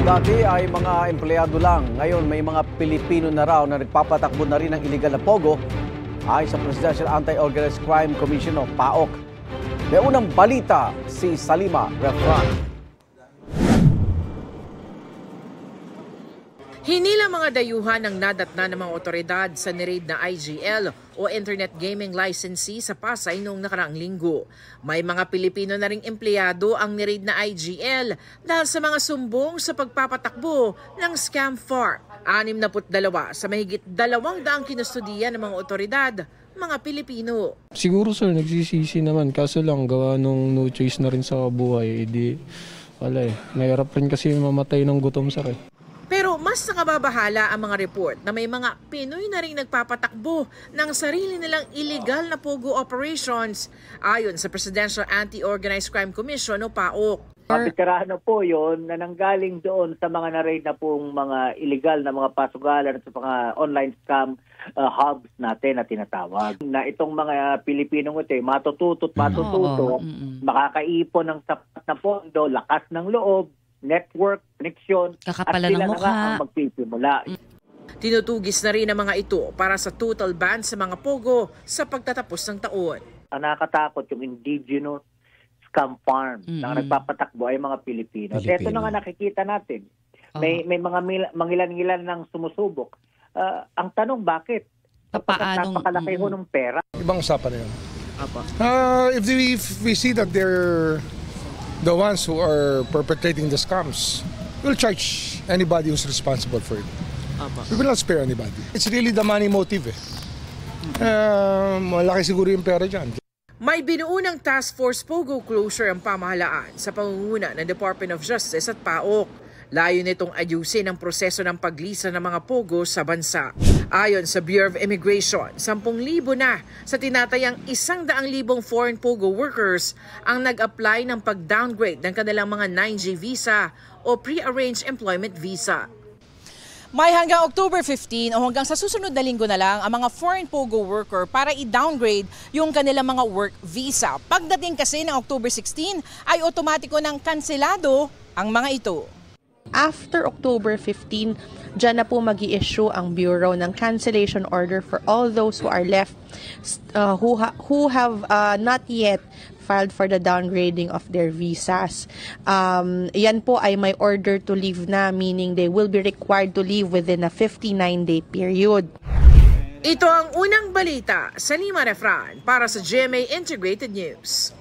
Dati ay mga empleyado lang. Ngayon may mga Pilipino na raw na nagpapatakbo na rin ng illegal na pogo ayon sa Presidential Anti-Organized Crime Commission o PAOK. May unang balita si Salima Refran. Hinila mga dayuhan ng nadatna ng mga otoridad sa niraid na IGL o Internet Gaming Licensee sa Pasay noong nakaraang linggo. May mga Pilipino na ring empleyado ang niraid na IGL dahil sa mga sumbong sa pagpapatakbo ng scam farm. 62 sa mahigit 200 kinustudiya ng mga otoridad, mga Pilipino. Siguro sir, nagsisisi naman. Kaso lang, gawa nung no choice na rin sa buhay. Mahirap rin kasi mamatay ng gutom sir eh. Pero mas nakababahala ang mga report na may mga Pinoy na rin nagpapatakbo ng sarili nilang illegal na pogo operations ayon sa Presidential Anti-Organized Crime Commission o PAOK. Veterano po yon na nanggaling doon sa mga na-raid na pong mga illegal na mga pasugalan at sa mga online scam hubs natin na tinatawag. Na itong mga Pilipinong ito matututo, makakaipon ng sapat na pondo, lakas ng loob, network, connection, kakapalan ng mukha, ang magpipimula. Tinutugis na rin ang mga ito para sa total ban sa mga pogo sa pagtatapos ng taon. Ang nakakatakot yung indigenous scam farm na nagpapatakbo ay mga Pilipino. Ito na nga nakikita natin. May mga mangilan-ngilan ng sumusubok. Ang tanong, bakit? Paano? Napakalaki ho ng pera. Ibang usapan na yun. If we see that they're the ones who are perpetrating the scams, we'll charge anybody who's responsible for it. We will not spare anybody. It's really the money motive eh. Malaki siguro yung pera dyan. May binuunang task force pogo closure ang pamahalaan sa pangunguna ng Department of Justice at PAOK. Layo nitong ayusin ang proseso ng paglisa ng mga pogo sa bansa. Ayon sa Bureau of Immigration, 10,000 na sa tinatayang 100,000 foreign pogo workers ang nag-apply ng pag-downgrade ng kanilang mga 9G visa o pre-arranged employment visa. May hanggang October 15 o hanggang sa susunod na linggo na lang ang mga foreign pogo worker para i-downgrade yung kanilang mga work visa. Pagdating kasi ng October 16 ay otomatiko ng kanselado ang mga ito. After October 15, dyan na po mag-i-issue ang Bureau ng cancellation order for all those who are left who have not yet filed for the downgrading of their visas. Yan po ay may order to leave na, meaning they will be required to leave within a 59-day period. Ito ang unang balita sa Salima Refran para sa GMA Integrated News.